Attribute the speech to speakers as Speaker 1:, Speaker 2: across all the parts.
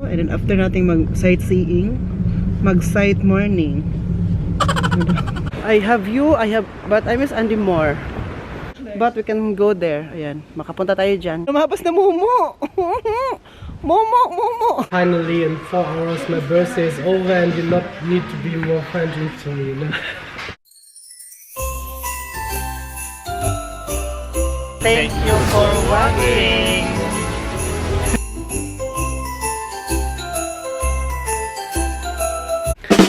Speaker 1: And then after nating mag-sightseeing, mag-sight morning. I have you, but I miss Andy more. But we can go there. Ayan, makapunta tayo dyan. Lumabas na Momo! Momo!
Speaker 2: Finally, in 4 hours, my birthday is over and you not need to be more friendly to me. No?
Speaker 1: Thank you for watching!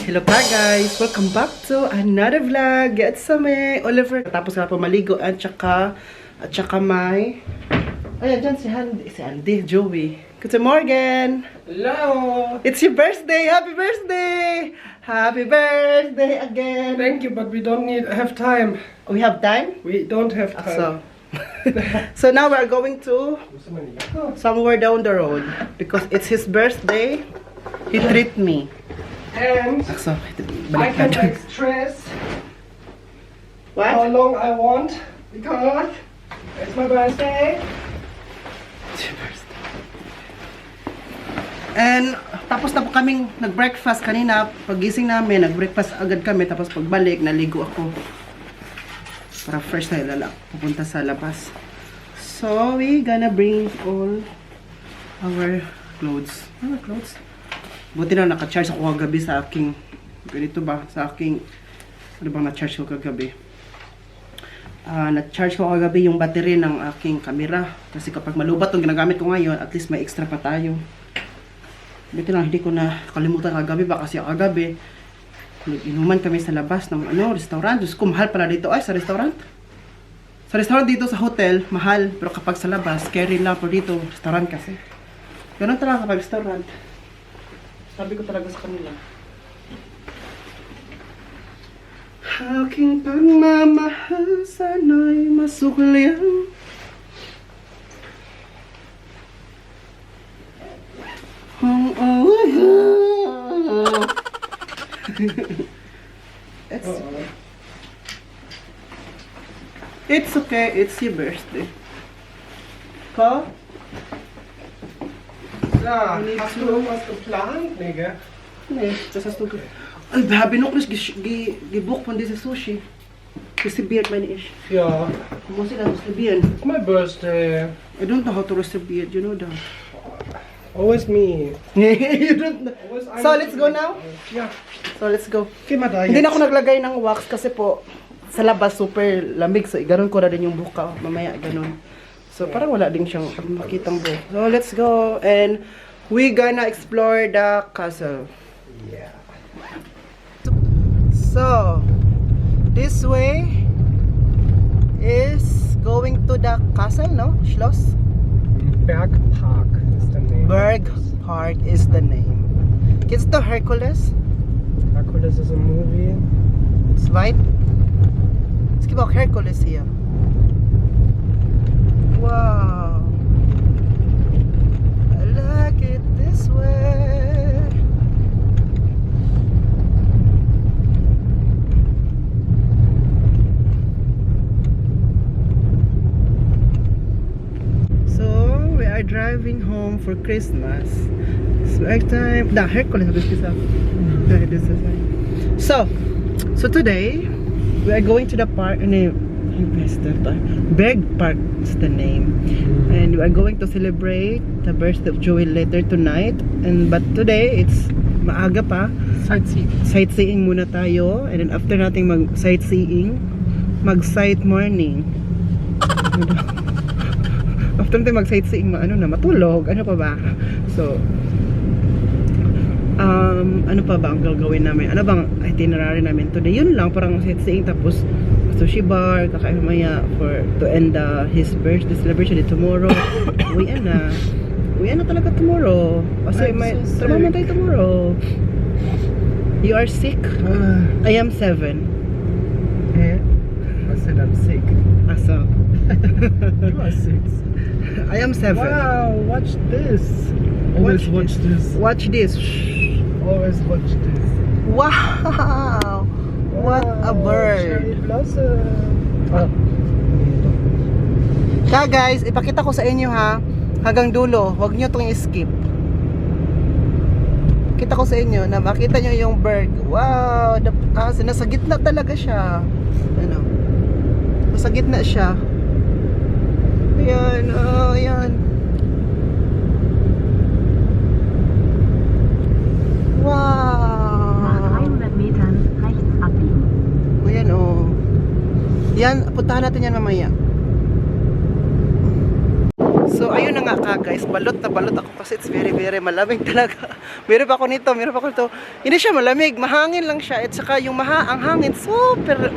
Speaker 1: Hello ka guys! Welcome back to another vlog! It's me, Oliver. Tapos nga po maligo at saka may... Ayan, dyan si Andy, Joey. Good morning!
Speaker 2: Hello!
Speaker 1: It's your birthday! Happy birthday! Happy birthday again!
Speaker 2: Thank you, but we don't have time.
Speaker 1: We have time?
Speaker 2: We don't have time.
Speaker 1: So now we're going to somewhere down the road because it's his birthday. He treat me.
Speaker 2: And I can express how long I want because it's my birthday.
Speaker 1: It's your birthday. And tapos na po kaming nag-breakfast kanina. Pagising namin, nag-breakfast agad kami. Tapos pagbalik, naligo ako. Para fresh na ilala. Pupunta sa labas. So, we gonna bring all our clothes. Our clothes? Buti na naka-charge ako kagabi sa aking, ganito ba, sa aking, ano bang na-charge ko kagabi? Na-charge ko kagabi yung battery ng aking camera. Kasi kapag malubat yung ginagamit ko ngayon, at least may extra pa tayo. Buti na, hindi ko na kalimutan kagabi ba kasi kagabi, inuman kami sa labas ng restaurant. Diyos ko, mahal pala dito. Ay, sa restaurant? Sa restaurant dito sa hotel, mahal. Pero kapag sa labas, carry lang. Pero dito, restaurant kasi. Ganun talaga kapag restaurant. Sabi ko talaga sa kanila. Aking pagmamahal sana'y masuklian. It's okay, it's your birthday. Ka?
Speaker 2: Ja, hast du irgendwas geplant? Nee, gell?
Speaker 1: Nee, das hast du Ay, habe noch nicht gebucht von dieser Sushi. Reserviert meine ich.
Speaker 2: Ja.
Speaker 1: Muss ich das reservieren?
Speaker 2: It's my birthday.
Speaker 1: I don't know how to reserve, you know that.
Speaker 2: Always me.
Speaker 1: You don't know. So, let's go now?
Speaker 2: Ja.
Speaker 1: So, let's go.
Speaker 2: Geh mal da
Speaker 1: Hindi
Speaker 2: jetzt.
Speaker 1: na ako naglagay ng wax kasi po sa labas super lamig. So, iganon ko na din yung buka. Mamaya, ganon. So, parang wala din siyang makitang buhok. So, let's go. And we gonna explore the castle.
Speaker 2: Yeah.
Speaker 1: So, this way is going to the castle, no? Schloss?
Speaker 2: Bergpark is the name.
Speaker 1: Berg Park is the name. Kennst du Hercules?
Speaker 2: Hercules is a movie.
Speaker 1: It's white. Es gibt auch Hercules hier. Wow. I like it this way. So, we are driving home for Christmas. It's right time. Da, Hercules habe ich gesagt. This is right. So today we are going to the park. Berg Park is the name, and we are going to celebrate the birthday of Joey later tonight. But today it's maaga pa. Sightseeing muna tayo, and then after nating mag-sightseeing, mag-sight morning. After natin mag-sightseeing, matulog, ano pa ba? So, ano pa ba ang gagawin namin? Ano bang itinerary namin today? Yun lang, parang sightseeing tapos sushi bar, kakain maya to end his birthday celebration tomorrow. Uwian na talaga tomorrow. Kasi may trabaho man tayo tomorrow. You are sick? I am 7.
Speaker 2: Eh? I said I'm sick.
Speaker 1: Asa?
Speaker 2: You are 6.
Speaker 1: I am 7.
Speaker 2: Wow, watch this. Always watch this.
Speaker 1: Watch this.
Speaker 2: Always watch this.
Speaker 1: Wow! What a bird!
Speaker 2: Cherry blossom.
Speaker 1: Kaya guys, ipakita ko sa inyo ha, hanggang dulo, huwag nyo itong i-skip. ipapakita ko sa inyo na makita nyo yung berg. Wow! Nasa gitna talaga siya. Ano? Nasa gitna siya. Ayan, oh, ayan. Wow!
Speaker 3: Nach 300 Metern rechts abbiegen.
Speaker 1: Ayan, oh. Yan, puntahan natin yan mamaya. So, ayun na nga guys, balot na balot ako kasi it's very malamig talaga. Meron pa ako nito. Hindi siya malamig, mahangin lang siya. At saka yung ang hangin, super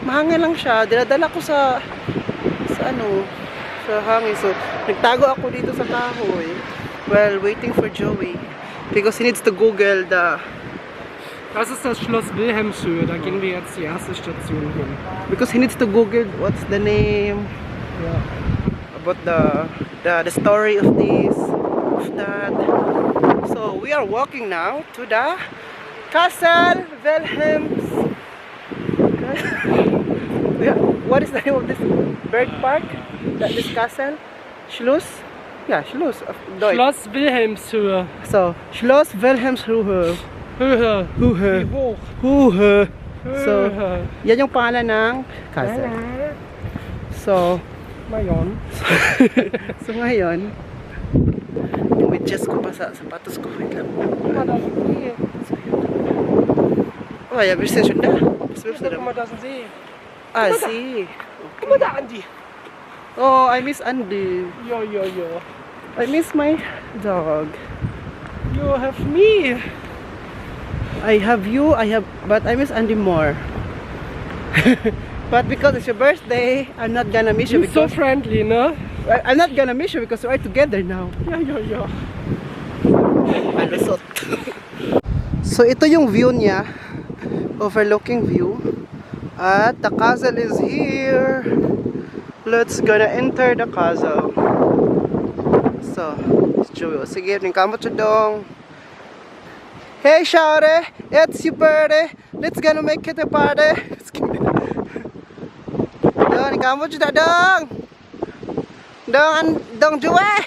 Speaker 1: mahangin lang siya. Dinadala ko sa hangin. So, nagtago ako dito sa kahoy while waiting for Joey. Because he needs to Google the...
Speaker 2: Das ist das Schloss Wilhelmshöhe, da gehen wir jetzt die erste Station hin.
Speaker 1: Because he needs to Google what's the name...
Speaker 2: Ja.
Speaker 1: About the story of this, of that. So we are walking now to the Castle Wilhelms. Yeah, what is the name of this bird park? This castle? Schloss? Yeah, Schloss of Deutsch.
Speaker 2: Schloss Wilhelmshöhe.
Speaker 1: So Schloss Wilhelmshöhe.
Speaker 2: Höhe.
Speaker 1: Höhe.
Speaker 2: Wie hoch?
Speaker 1: Höhe. So
Speaker 2: Höhe.
Speaker 1: yan yung pangalan ng castle. So
Speaker 2: Mayon.
Speaker 1: So ngayon, yung medyas ko pa sa sapatos ko. Wait lang. Oh, ja, wir sind schon da. Was willst du
Speaker 2: Guck mal,
Speaker 1: da?
Speaker 2: da ist ein See.
Speaker 1: Ah, see.
Speaker 2: Guck mal da, Andi.
Speaker 1: Oh, I miss Andy.
Speaker 2: Jo.
Speaker 1: I miss my dog.
Speaker 2: You have me.
Speaker 1: I have you, but I miss Andy more. But because it's your birthday, I'm not gonna miss you
Speaker 2: You're so
Speaker 1: because
Speaker 2: friendly, ne?
Speaker 1: I'm not gonna miss you because we're together now.
Speaker 2: Ja.
Speaker 1: Malusot. So ito yung view niya, overlooking view. At the castle is here. Let's gonna enter the castle. So, it's Joey. Sige, kamot siya dong. Hey, Shawty, it's your birthday. Let's gonna make it a party. Dong, kamot siya dong. Dong Joey.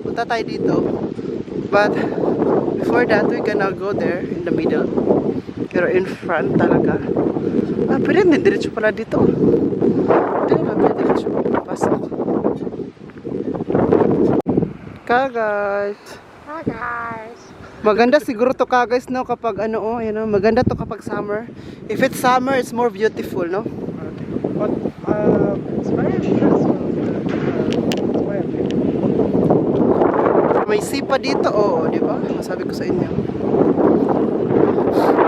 Speaker 1: Punta tayo dito. But before that, we're gonna go there in the middle. Pero in front talaga. Ah, pwede din diretso pala dito. Pwede naman diretso papasok. Guys.
Speaker 3: Hi guys.
Speaker 1: Maganda siguro to guys no kapag maganda to kapag summer. If it's summer, it's more beautiful, no?
Speaker 2: But it's very stressful.
Speaker 1: May sipa dito, di ba? Masabi ko sa inyo.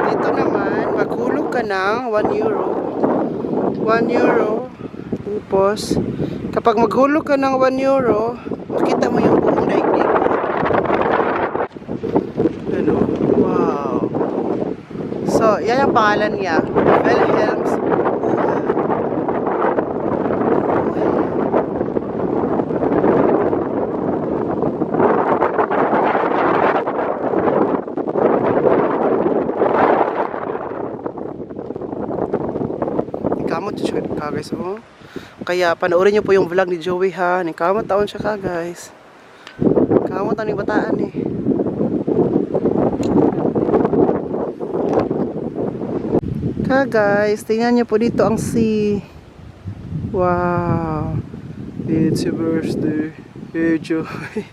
Speaker 1: Dito naman, maghulog ka ng 1 euro. 1 euro. Tapos, kapag maghulog ka ng 1 euro, makita mo yung buong daigdig. Ano? Wow. So, yan ang pangalan niya. Wilhelms. Kamot siya guys, oh. Kaya panoorin niyo po yung vlog ni Joey ha. Kamot taon siya guys. Kamot ang bataan eh. Guys, tingnan niyo po dito ang sea. Wow. It's your birthday. Hey Joey.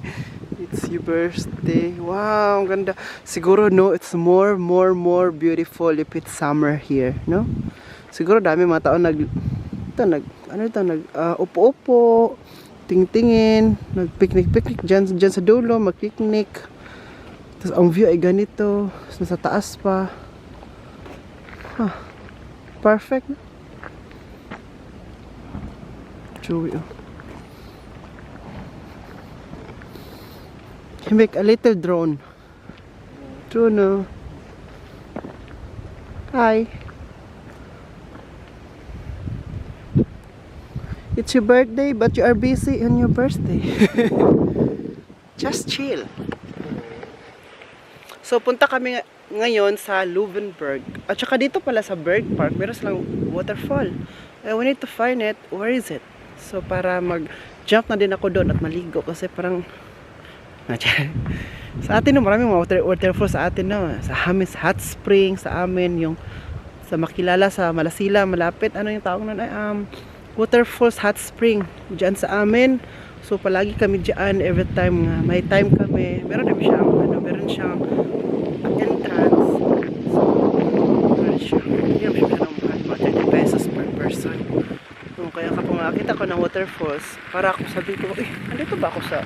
Speaker 1: It's your birthday. Wow, ang ganda. Siguro no, it's more beautiful if it's summer here, no? Siguro dami mga tao upo-upo, tingtingin, nag-picnic dyan sa dulo, mag-picnic. Tapos ang view ay ganito, nasa taas pa. Perfect. Joey, oh. You make a little drone. Drone, oh. Hi. It's your birthday, but you are busy on your birthday. Just chill. So, punta kami ngayon sa Löwenberg. At saka dito pala sa Berg Park, meron silang waterfall. We need to find it. Where is it? So, para jump na din ako doon at maligo kasi parang sa atin no, maraming mga waterfall sa atin no. Sa amin, sa hot spring, sa amin yung sa makilala sa Malasila, malapit ano yung tawag nun ay waterfalls, hot spring diyan sa amin. So palagi kami diyan every time nga may time kami. Meron din siyang meron siyang entrance. So meron siya. Hindi siya ng mga 30 pesos per person. So, kaya kapag makakita ko ng waterfalls, para ako sabi ko, andito ba ako sa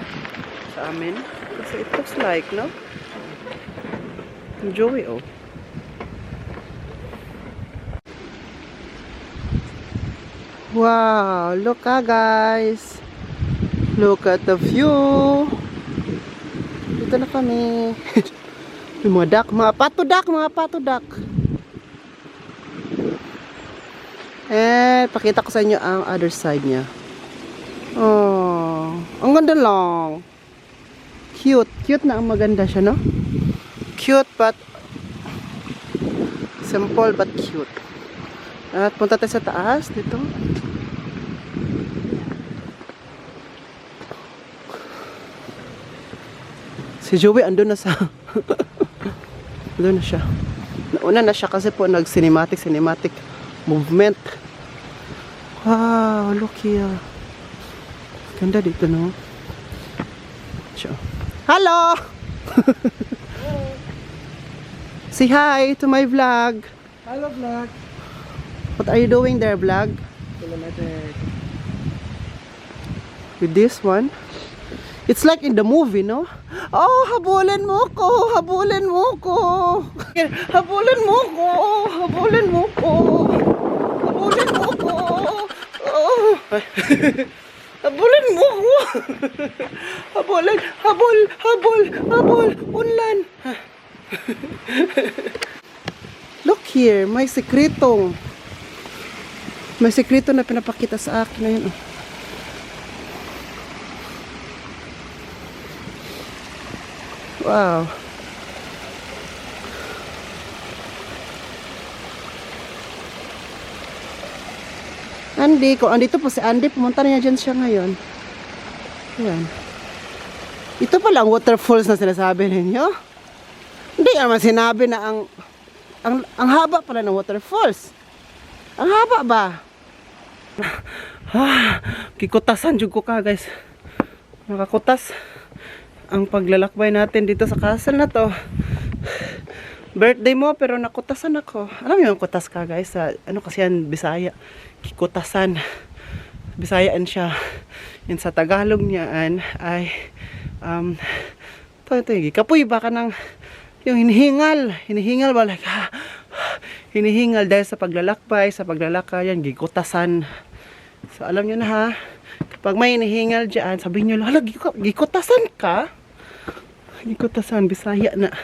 Speaker 1: amin? Kasi it looks like, no? Enjoy, oh. Wow, look guys. Look at the view. Dito na kami. Yung mga duck, mga pato duck. Pakita ko sa inyo ang other side niya. Oh, ang ganda lang. Cute na ang maganda siya, no? Cute but simple but cute. At punta tayo sa taas dito. Si Joey andun na sa andun na siya. Nauna na siya kasi po nag-cinematic movement. Wow, look here. Ganda dito, no? Siya. Hello! Say hi to my vlog.
Speaker 2: Hello vlog.
Speaker 1: What are you doing there, vlog? With this one? It's like in the movie, no? Oh, habulin mo ko! Habulin mo ko! Habulin mo ko! Habulin mo ko! Habulin mo ko! Oh! Habulin mo ko! Habol! Unlan! Look here, may sekreto na pinapakita sa akin na yun. Wow. Andy, kung andito po si Andy, pumunta na niya dyan siya ngayon. Ayan. Ito pala ang waterfalls na sinasabi ninyo. Hindi naman sinabi na ang haba pala ng waterfalls. Ang haba ba? Kikutasan jud ko ka, guys. Nakakutas ang paglalakbay natin dito sa castle na to. Birthday mo pero nakutasan ako. Alam niyo yung kutas ka, guys, sa ano kasi yan, Bisaya. Kikutasan. Bisayaan siya. Yan sa Tagalog niyaan ay kapoy ba ka ng yung hinihingal ba like hinihingal dahil sa paglalakbay, sa paglalakayan, gikutasan. So alam niyo na ha, kapag may hinihingal diyan, sabihin niyo, hala, gikutasan ka? Gikutasan, Bisaya na.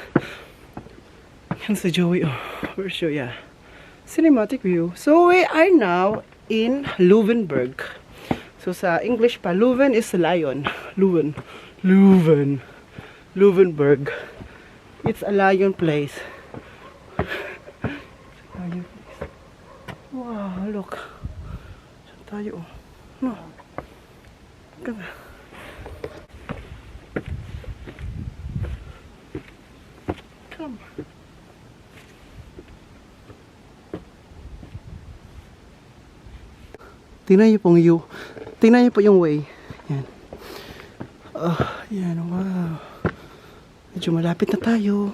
Speaker 1: Yan si Joey, oh, where's your, yeah, cinematic view. So we are now in Löwenberg. So sa English pa, Leuven is lion. Löwenberg. It's a lion place. Wow, look. Saan tayo? No. Come. Tingnan niyo pong view. Tingnan niyo po yung way. Yan. Yan, wow. Medyo malapit na tayo.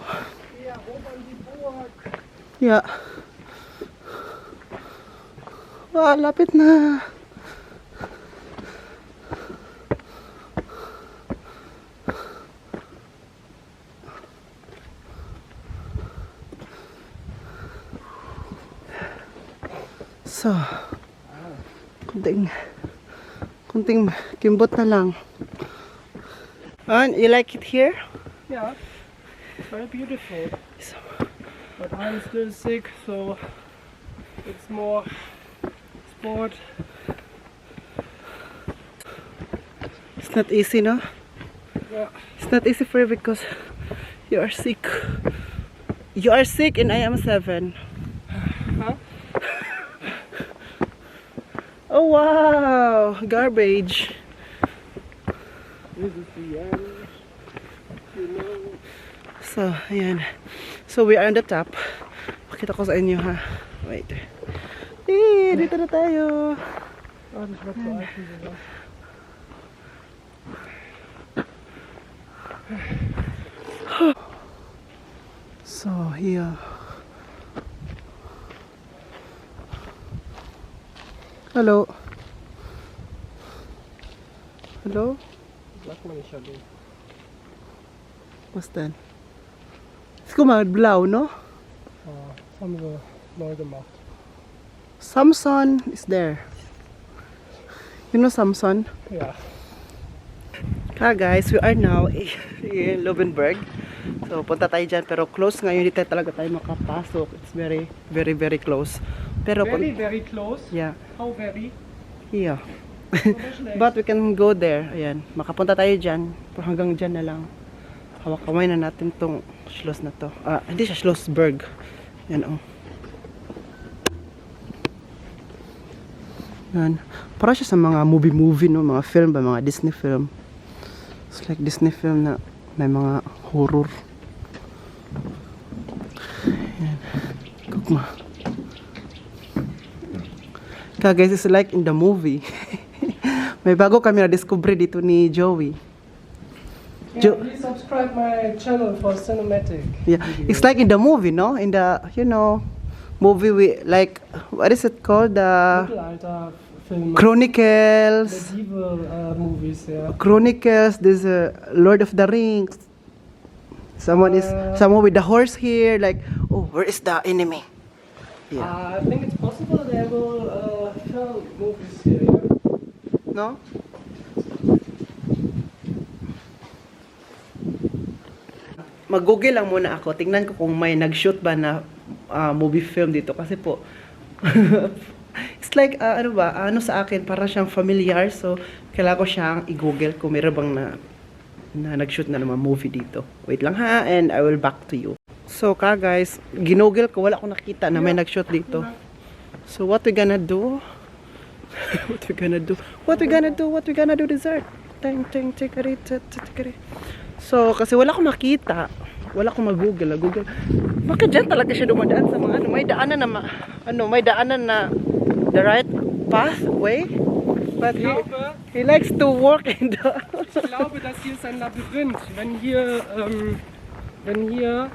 Speaker 1: Yeah. Wow, lapit na. So, kunting kimbot na lang. And you like it here?
Speaker 2: Yeah, very beautiful. But I'm still sick, so it's more sport.
Speaker 1: It's not easy, no?
Speaker 2: Yeah.
Speaker 1: It's not easy for you because you are sick. You are sick and I am 7.
Speaker 2: Huh?
Speaker 1: Oh wow! Garbage.
Speaker 2: This is the end. You know.
Speaker 1: So, ayan. So, we are on the top. Pakita ko sa inyo, ha. Wait. Dito na tayo.
Speaker 2: Ah, das war zu alt, diese Sache.
Speaker 1: So, here. Hello. Hello?
Speaker 2: Sag mal nicht Hallo.
Speaker 1: Was denn? Guck mal, blau, no?
Speaker 2: Ah, das haben wir neu gemacht.
Speaker 1: Samson is there. You know Samson?
Speaker 2: Ja.
Speaker 1: Guys, we are now in Lovenberg. So, punta tayo dyan. Pero close ngayon, hindi talaga tayo makapasok. It's very, very, very close. Pero,
Speaker 2: Very, very close.
Speaker 1: yeah,
Speaker 2: How very?
Speaker 1: here.
Speaker 2: Aber schlecht.
Speaker 1: But we can go there. Ayan, makapunta tayo dyan. Pero hanggang dyan na lang. Hawak-kamay na natin tong Schloss na to. Ah, hindi siya Schlossberg. Yan, oh. Yan. Para siya sa mga movie, no? Mga film ba? Mga Disney film. It's like Disney film na may mga horror. Yan. Kukma. Kaya guys, it's like in the movie. May bago kami na-discover dito ni Joey.
Speaker 2: Yeah, please subscribe my channel for cinematic.
Speaker 1: Yeah, it's like in the movie, no? In the, you know, movie we like, what is it called? The
Speaker 2: Mittelalter Filme.
Speaker 1: Chronicles.
Speaker 2: Medieval movies, yeah.
Speaker 1: Chronicles. There's a Lord of the Rings. Someone with the horse here. Like, oh, where is the enemy? Yeah.
Speaker 2: I think it's possible they will film movies here. Yeah?
Speaker 1: No? Mag-google lang muna ako. Tingnan ko kung may nag-shoot ba na movie film dito. Kasi po, it's like, ano ba, ano sa akin, parang siyang familiar. So, kailangan ko siyang i-google kung meron bang na nag-shoot na naman movie dito. Wait lang ha, and I will back to you. So, guys, ginugel ko, wala akong nakita na may nag-shoot dito. So, what we gonna do? What we gonna do? What we gonna do? What we gonna do dessert? Tikari. So, kasi wala akong makita. Wala akong mag-google. Bakit dyan talaga siya dumadaan sa mga ano? May daanan na the right pathway. But he likes to walk in the...
Speaker 2: Ich glaube, das hier ist ein Labyrinth. Wenn hier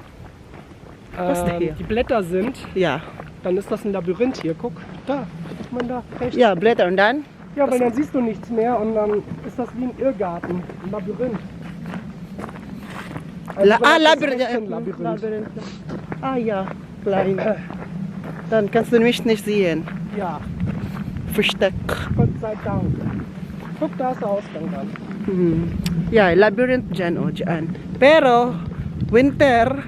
Speaker 1: Was denn hier?
Speaker 2: die Blätter sind,
Speaker 1: Yeah.
Speaker 2: dann ist das ein Labyrinth hier. Guck, da, guck mal da, rechts.
Speaker 1: Yeah, Blätter und dann?
Speaker 2: Ja, weil dann siehst du nichts mehr und dann ist das wie ein Irrgarten, ein Labyrinth. Also
Speaker 1: Labyrinth.
Speaker 2: das ist echt ein Labyrinth.
Speaker 1: Ah ja, klein. Dann kannst du mich nicht sehen.
Speaker 2: Ja,
Speaker 1: Versteck.
Speaker 2: Gott sei Dank. Guck, da ist der Ausgang dann.
Speaker 1: Yeah, labyrinth dyan, oh, dyan. Pero, winter,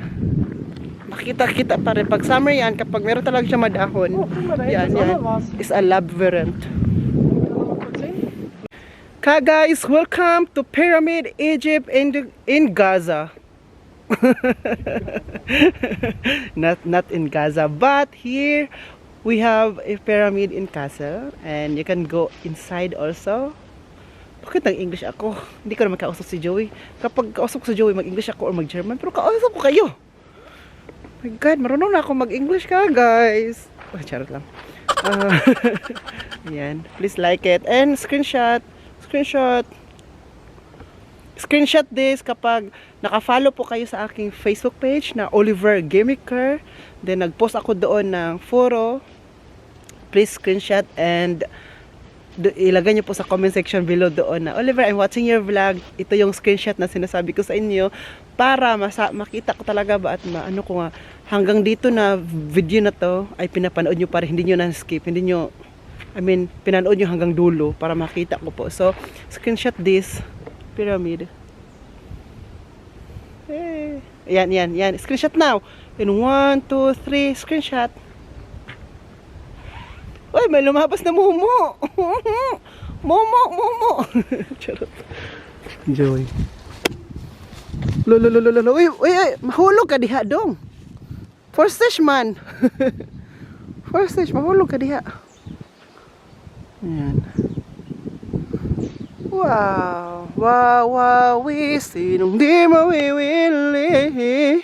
Speaker 1: makita-kita pa rin. Pag summer yan, kapag meron talaga siya madahon,
Speaker 2: Oh, guck mal, da
Speaker 1: yan,
Speaker 2: hinten ist auch
Speaker 1: yan,
Speaker 2: noch was.
Speaker 1: is a labyrinth.
Speaker 2: Kann man mal kurz hin?
Speaker 1: Ka guys, welcome to Pyramid Egypt in Gaza. not in Gaza, but here we have a pyramid in Castle, and you can go inside also. Bakit nag-English ako? Hindi ko naman kausap si Joey. Kapag kausap ko si Joey, mag-English ako or mag-German, pero kausap ko kayo. My God, marunong na ako mag-English ka, guys. Oh, charot lang. Yan. Please like it and screenshot this kapag naka-follow po kayo sa aking Facebook page na Oliver Gamiker. Then nag-post ako doon ng photo. Please screenshot and ilagay niyo po sa comment section below doon na Oliver, I'm watching your vlog. Ito yung screenshot na sinasabi ko sa inyo para makita ko talaga ba at ano ko nga hanggang dito na video na to ay pinapanood niyo para hindi niyo na skip, pinanood nyo hanggang dulo para makita ko po. So, screenshot this pyramid. Hey. Yan. Screenshot now. In 1, 2, 3, screenshot. Uy, may lumabas na Momo. Momo. Charot. Joy. Lolo. Uy, mahulog ka diha dong. First stage man. First stage, mahulog ka diha. Ayan. Wow, wow, wow, sinong di mawiwili.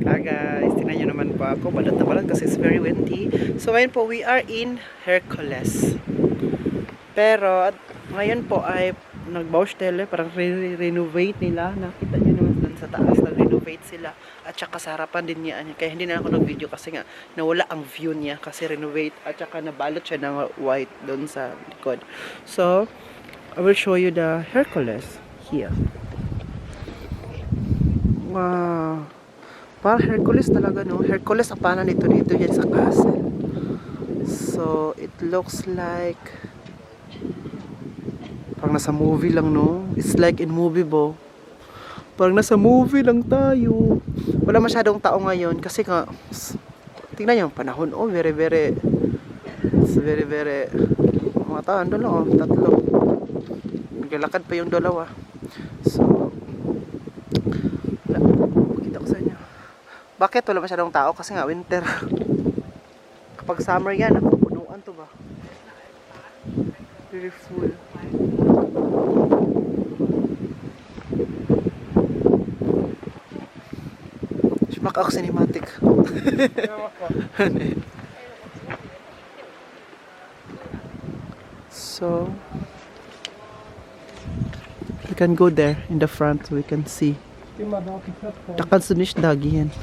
Speaker 1: Guys, tingnan nyo naman po ako. Balot na balot kasi it's very windy. So ngayon po, we are in Hercules. Pero ngayon po ay nag-Baustelle, parang renovate nila. Nakita nyo naman dun sa taas, nag-renovate sila. At saka sa harapan din niya. Kaya hindi na ako nag-video kasi nga nawala ang view niya kasi renovate. At saka nabalot siya ng white dun sa likod. So, I will show you the Hercules here. Wow. Parang Hercules talaga, no? Hercules ang panan dito yan sa castle. So, it looks like parang nasa movie lang, no? It's like in movie, bo. Parang nasa movie lang tayo. Wala masyadong tao ngayon kasi nga tingnan niyo ang panahon. Oh, very it's very mga tao, ando lang, oh, tatlo. Naglalakad pa yung dalawa. So, makita ko sa inyo. Bakit wala masyadong tao? Kasi nga winter. Kapag summer yan, ako punuan to ba? Very full. Sumak ako cinematic. So, we can go there in the front so we can see. Takad sa nish dagi yan.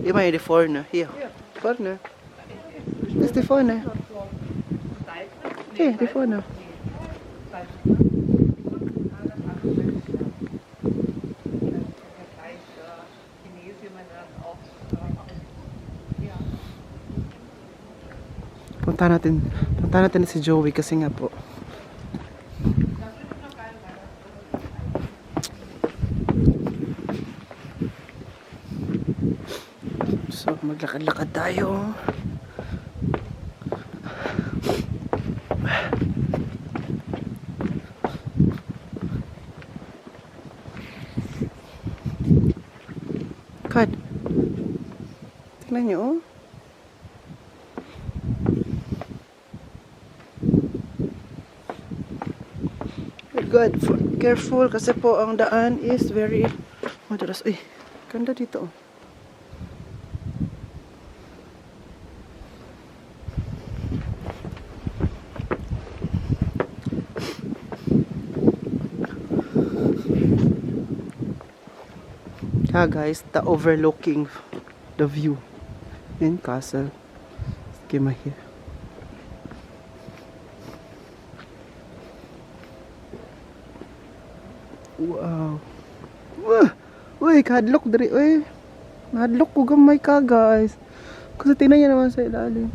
Speaker 1: Ima yung foreigner. Here. Foreigner. It's the foreigner. Here, the foreigner. Punta natin si Joey kasi nga po. So, maglakad-lakad tayo. God. Tingnan niyo, oh. God, careful kasi po ang daan is very madalas. Uy, ganda dito, oh. Guys, the overlooking the view in castle. Give me here. Wow. Uy, kahadlok dari. Uy, mahadlok ko gamay ka, guys. Kasi tingnan niya naman sa ilalim.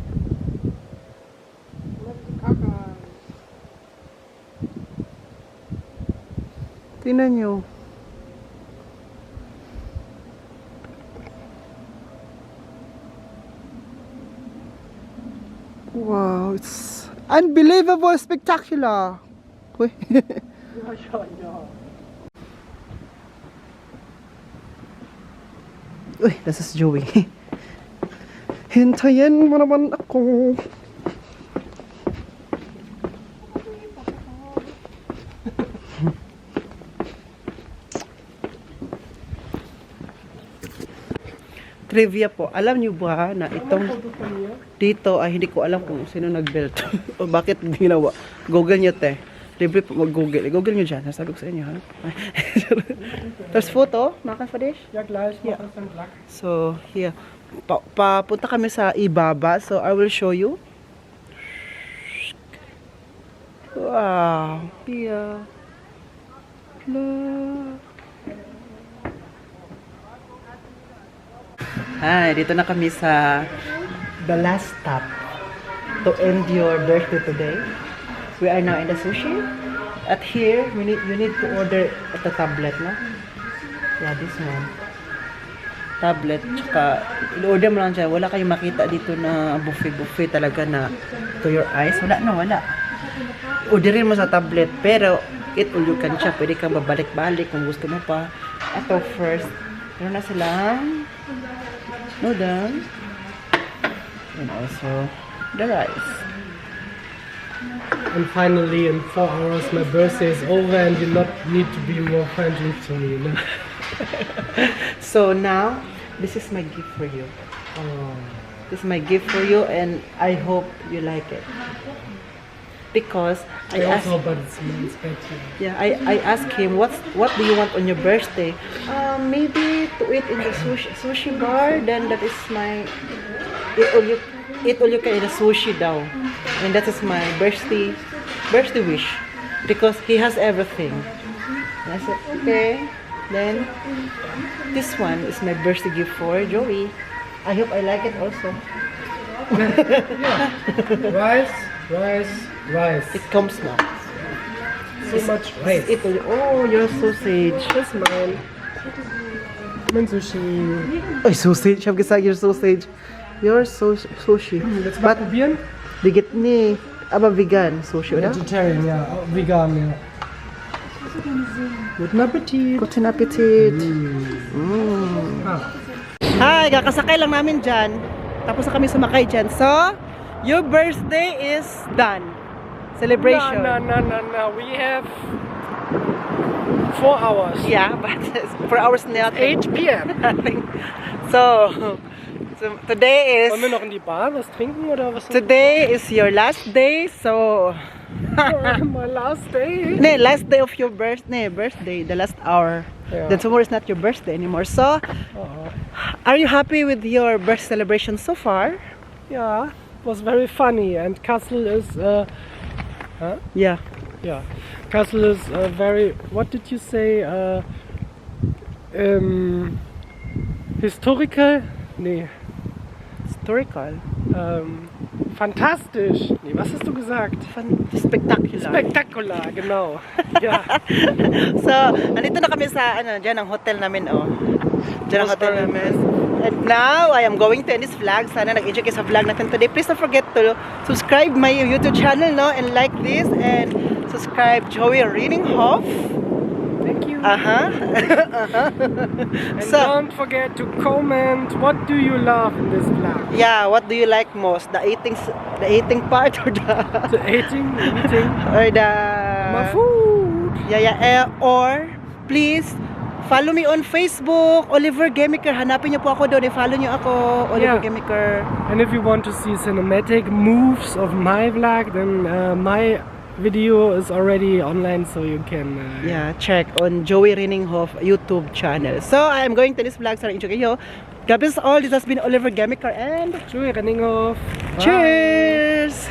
Speaker 1: Tingnan niyo. Wow, it's unbelievable, spectacular. Uy. Uy, this is Joey. Hintayin mo naman ako. Trivia po, alam niyo ba na itong dito ay hindi ko alam kung sino nag-build o bakit ginawa. Google niyo te. Libre po mag-google. Google niyo dyan. Nasabi ko sa inyo, ha? There's photo, mga ka-fadish?
Speaker 2: Ja, gleich.
Speaker 1: Yeah.
Speaker 2: Mach es dann gleich.
Speaker 1: So, here. Papunta kami sa ibaba. So, I will show you. Wow. Here. Look. Hi, dito na kami sa the last stop to end your birthday today. We are now in the sushi. At here, you need to order at the tablet, no? Yeah, this one. Tablet, tsaka i-order mo lang dyan. Wala kayong makita dito na buffet talaga na to your eyes. Wala. Orderin mo sa tablet, pero eat all you can siya. Pwede kang babalik-balik kung gusto mo pa. Ito first, meron na silang noodles, and also the rice.
Speaker 2: And finally, in 4 hours, my birthday is over, and you not need to be more friendly to me. No?
Speaker 1: So now, this is my gift for you.
Speaker 2: Oh.
Speaker 1: This is my gift for you, and I hope you like it. Because I asked,
Speaker 2: also, but it smells better.
Speaker 1: yeah, I asked him, what do you want on your birthday? Maybe to eat in the sushi bar. Then that is my eat all you can in the sushi daw. And that is my birthday wish, because he has everything. And I said, okay. Then this one is my birthday gift for Joey. I hope I like it also.
Speaker 2: Rice.
Speaker 1: It comes now.
Speaker 2: So much rice.
Speaker 1: Oh, your sausage.
Speaker 2: That's mine. Mein Sushi.
Speaker 1: Ay, sausage. Ich habe gesagt, your sausage. Your sushi.
Speaker 2: Willst du mal probieren?
Speaker 1: Veget nee, aber vegan sushi, oder?
Speaker 2: Vegetarian, ja. Vegan, ja. Guten Appetit.
Speaker 1: Guten Appetit.
Speaker 2: Ah.
Speaker 1: Hi, kakasakay lang namin dyan. Tapos na kami sumakay dyan. So, your birthday is done. Celebration.
Speaker 2: No. We have 4 hours.
Speaker 1: Yeah, but 4 hours not
Speaker 2: 8 p.m.
Speaker 1: nothing. So today is
Speaker 2: Wollen wir noch in die Bar was trinken oder was?
Speaker 1: today is your last day. So
Speaker 2: My last day.
Speaker 1: nee, last day of your birthday, the last hour.
Speaker 2: Yeah.
Speaker 1: Then tomorrow is not your birthday anymore. So, are you happy with your birth celebration so far?
Speaker 2: Yeah, it was very funny, and Kassel is
Speaker 1: Yeah.
Speaker 2: yeah, Kassel is very. What did you say? Historical? Nee.
Speaker 1: Historical.
Speaker 2: Fantastisch. Nee, was hast du gesagt?
Speaker 1: Spectacular.
Speaker 2: Spektakular, genau. Ja.
Speaker 1: So, andito na kami sa diyan ang hotel namin, oh. Diyan ang hotel namin. And now, I am going to end this vlog. Sana nag-enjoy kayo sa vlog natin today. Please don't forget to subscribe my YouTube channel, no? And like this, and subscribe Joey Rieninghoff.
Speaker 2: Thank you. And
Speaker 1: So,
Speaker 2: don't forget to comment. What do you love in this vlog?
Speaker 1: yeah, what do you like most? The eating part or
Speaker 2: The eating.
Speaker 1: or the
Speaker 2: My food.
Speaker 1: or please follow me on Facebook, Oliver Gemiker. Hanapin niyo po ako doon. I-follow niyo ako, Oliver
Speaker 2: Yeah.
Speaker 1: Gemiker.
Speaker 2: And if you want to see cinematic moves of my vlog, then my video is already online, so you can
Speaker 1: Check on Joey Rieninghoff YouTube channel. So, I'm going to this vlog. Sana enjoy kayo. God bless all. This has been Oliver Gemiker and
Speaker 2: Joey Rieninghoff. Bye.
Speaker 1: cheers!